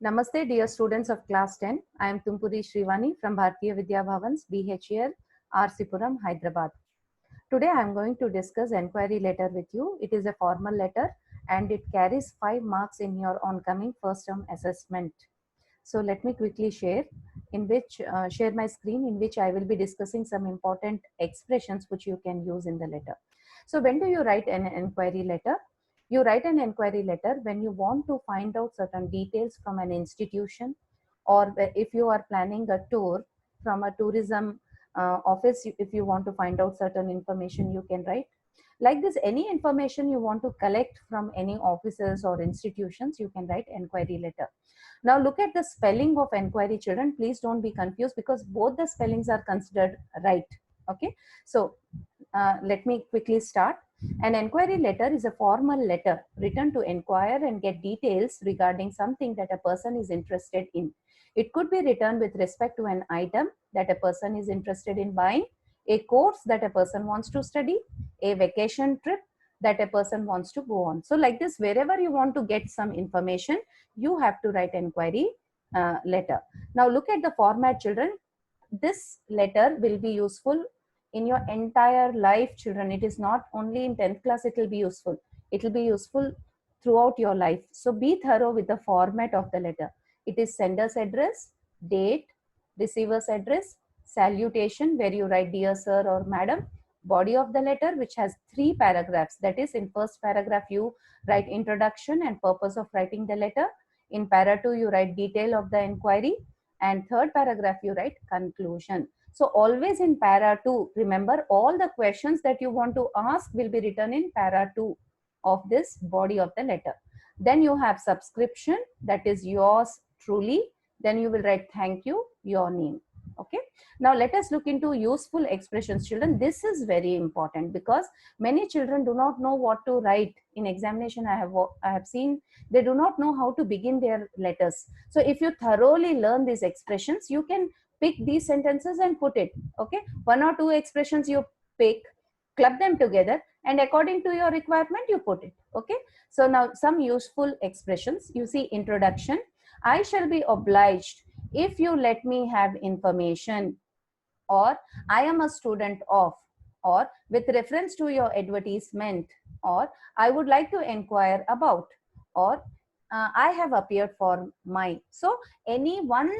Namaste, dear students of class 10. I am Tumpuri Shrivani from Bharatiya Vidya Bhavans, BHEL, Arsipuram, Hyderabad. Today I am going to discuss enquiry letter with you. It is a formal letter and it carries 5 marks in your oncoming first term assessment. So let me quickly share my screen in which I will be discussing some important expressions which you can use in the letter. So when do you write an enquiry letter? You write an enquiry letter when you want to find out certain details from an institution, or if you are planning a tour from a tourism office, if you want to find out certain information, you can write. Like this, any information you want to collect from any offices or institutions, you can write enquiry letter. Now look at the spelling of enquiry, children. Please don't be confused because both the spellings are considered right. Okay, so let me quickly start. An enquiry letter is a formal letter written to inquire and get details regarding something that a person is interested in. It could be written with respect to an item that a person is interested in buying, a course that a person wants to study, a vacation trip that a person wants to go on. So like this, wherever you want to get some information, you have to write enquiry letter. Now look at the format, children. This letter will be useful in your entire life, children. It is not only in 10th class it will be useful. It will be useful throughout your life. So be thorough with the format of the letter. It is sender's address, date, receiver's address, salutation where you write dear sir or madam, body of the letter which has 3 paragraphs. That is, in first paragraph you write introduction and purpose of writing the letter. In para 2 you write detail of the inquiry, and third paragraph you write conclusion. So always in para 2, remember, all the questions that you want to ask will be written in para 2 of this body of the letter. Then you have subscription, that is yours truly. Then you will write thank you, your name. Okay, now let us look into useful expressions, children. This is very important because many children do not know what to write in examination. I have seen they do not know how to begin their letters. So if you thoroughly learn these expressions, you can pick these sentences and put it. Okay, 1 or 2 expressions you pick, club them together, and according to your requirement you put it. Okay, so now some useful expressions. You see, introduction: I shall be obliged if you let me have information, or I am a student of, or with reference to your advertisement, or I would like to inquire about, or I have appeared for my. So any one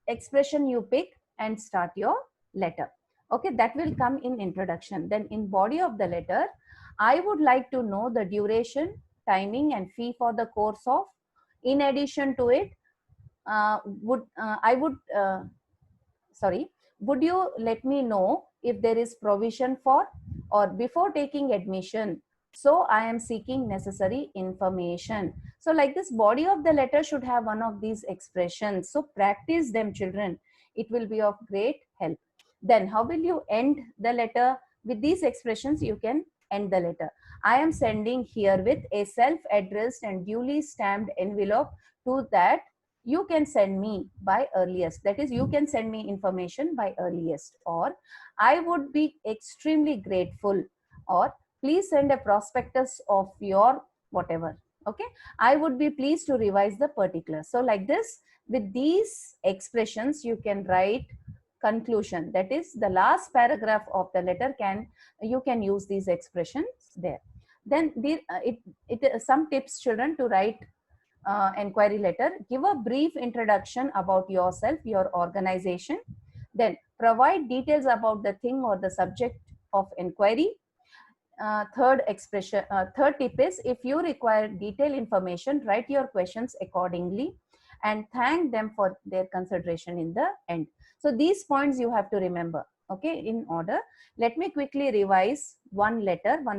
expression you pick and start your letter. Okay, that will come in introduction. Then in body of the letter, I would like to know the duration, timing and fee for the course of. In addition to it, would you let me know if there is provision for, or before taking admission, so I am seeking necessary information. So like this, body of the letter should have one of these expressions. So practice them, children. It will be of great help. Then how will you end the letter? With these expressions you can end the letter. I am sending herewith a self-addressed and duly stamped envelope to that you can send me by earliest. That is, you can send me information by earliest, or I would be extremely grateful, or please send a prospectus of your whatever. Okay, I would be pleased to revise the particulars. So like this, with these expressions you can write conclusion. That is, the last paragraph of the letter you can use these expressions there. Then some tips, children, to write enquiry letter. Give a brief introduction about yourself, your organization. Then provide details about the thing or the subject of inquiry. Third tip is, if you require detailed information, write your questions accordingly and thank them for their consideration in the end. So these points you have to remember. Okay, in order. Let me quickly revise one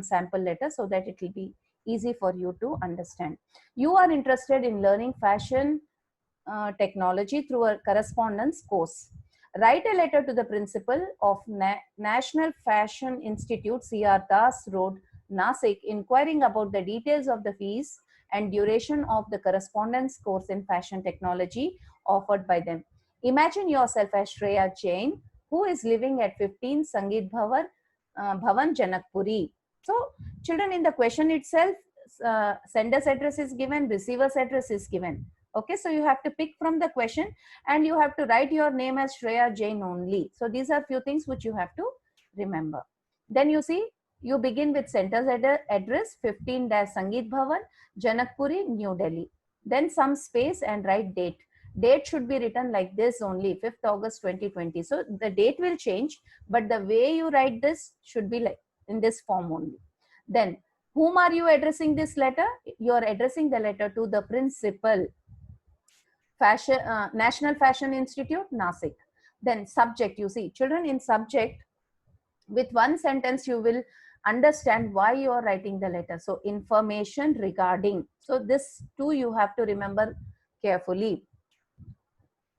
sample letter, so that it will be easy for you to understand. You are interested in learning fashion technology through a correspondence course. Write a letter to the principal of National Fashion Institute, C.R. Das Road, Nasik, inquiring about the details of the fees and duration of the correspondence course in fashion technology offered by them. Imagine yourself as Shreya Jain, who is living at 15 Sangeet Bhavan, Janakpuri. So, children, in the question itself, sender's address is given, receiver's address is given. Okay, so you have to pick from the question and you have to write your name as Shreya Jain only. So these are few things which you have to remember. Then you see, you begin with center's address 15 Sangeet Bhavan, Janakpuri, New Delhi. Then some space and write date. Date should be written like this only, 5th August 2020. So the date will change, but the way you write this should be like in this form only. Then whom are you addressing this letter? You are addressing the letter to the principal, National Fashion Institute, Nasik. Then subject, you see, children, in subject, with one sentence you will understand why you are writing the letter. So information regarding. So this too you have to remember carefully.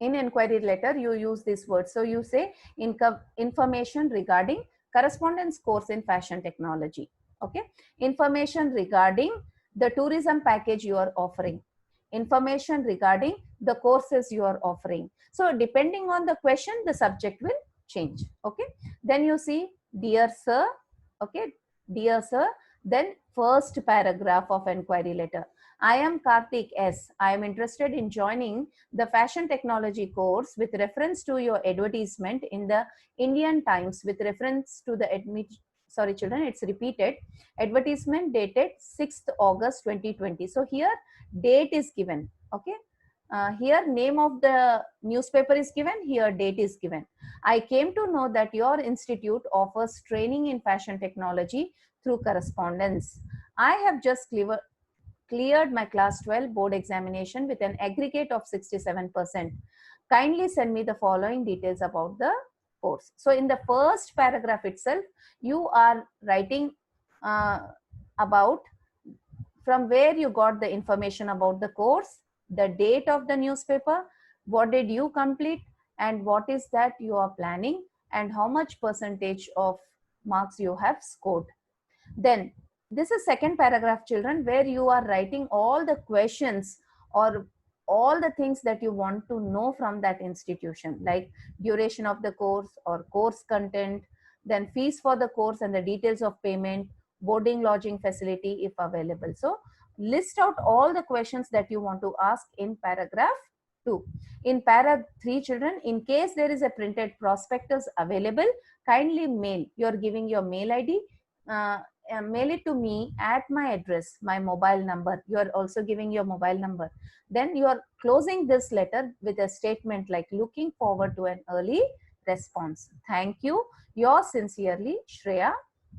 In inquiry letter you use this word. So you say information regarding correspondence course in fashion technology. Okay, information regarding the tourism package you are offering, information regarding the courses you are offering. So depending on the question the subject will change. Okay, then you see, dear sir. Okay, dear sir. Then first paragraph of inquiry letter. I am Karthik S. I am interested in joining the fashion technology course with reference to your advertisement in the Indian Times with reference to the sorry children, it's repeated, advertisement dated 6th August 2020. So here date is given. Okay, here name of the newspaper is given, here date is given. I came to know that your institute offers training in fashion technology through correspondence. I have just cleared my class 12 board examination with an aggregate of 67%. Kindly send me the following details about the course. So in the first paragraph itself, you are writing about from where you got the information about the course, the date of the newspaper, what did you complete, and what is that you are planning, and how much percentage of marks you have scored. Then this is second paragraph, children, where you are writing all the questions or all the things that you want to know from that institution, like duration of the course or course content, then fees for the course and the details of payment, boarding lodging facility if available. So list out all the questions that you want to ask in paragraph 2. In para 3, children, in case there is a printed prospectus available, kindly mail. You are giving your mail ID. Mail it to me at my address, my mobile number. You are also giving your mobile number. Then you are closing this letter with a statement like, looking forward to an early response. Thank you. Yours sincerely, Shreya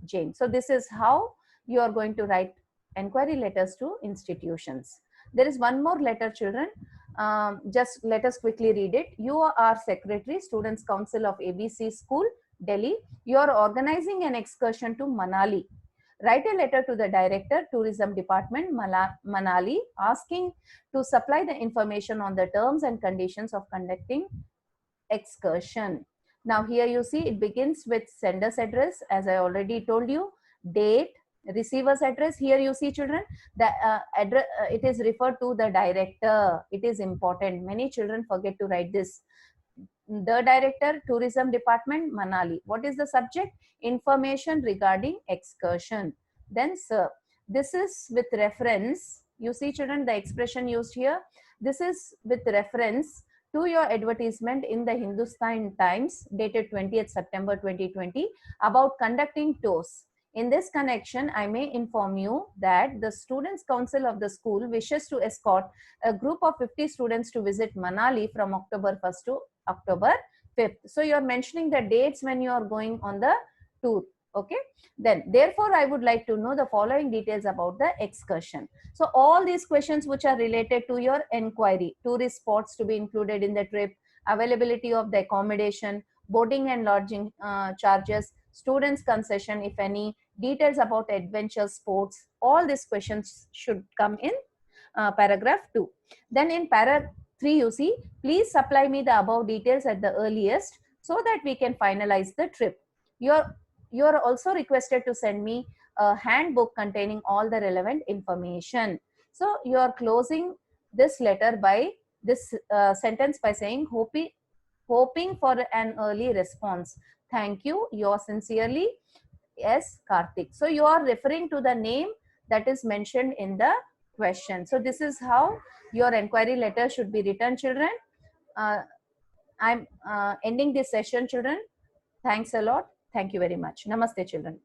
Jain. So this is how you are going to write inquiry letters to institutions. There is one more letter, children. Just let us quickly read it. You are Secretary, Students Council of ABC School, Delhi. You are organizing an excursion to Manali. Write a letter to the Director, Tourism Department, Manali, asking to supply the information on the terms and conditions of conducting excursion. Now here you see it begins with sender's address, as I already told you, date, receiver's address. Here you see, children, the address, it is referred to the director. It is important. Many children forget to write this. The Director, Tourism Department, Manali. What is the subject? Information regarding excursion. Then sir, this is with reference. You see, children, the expression used here. This is with reference to your advertisement in the Hindustan Times dated 20th September 2020 about conducting tours. In this connection, I may inform you that the Students' Council of the school wishes to escort a group of 50 students to visit Manali from October 1st to October 5th. So you are mentioning the dates when you are going on the tour. Okay. Then, therefore, I would like to know the following details about the excursion. So all these questions which are related to your inquiry, tourist spots to be included in the trip, availability of the accommodation, boarding and lodging charges, students concession if any, details about adventure sports, all these questions should come in paragraph 2. Then in paragraph 3, you see, please supply me the above details at the earliest so that we can finalize the trip. You're also requested to send me a handbook containing all the relevant information. So you are closing this letter by this sentence by saying, hoping for an early response. Thank you. Yours sincerely, S. Karthik. So you are referring to the name that is mentioned in the question. So this is how your enquiry letter should be written, children. I'm ending this session, children. Thanks a lot. Thank you very much. Namaste, children.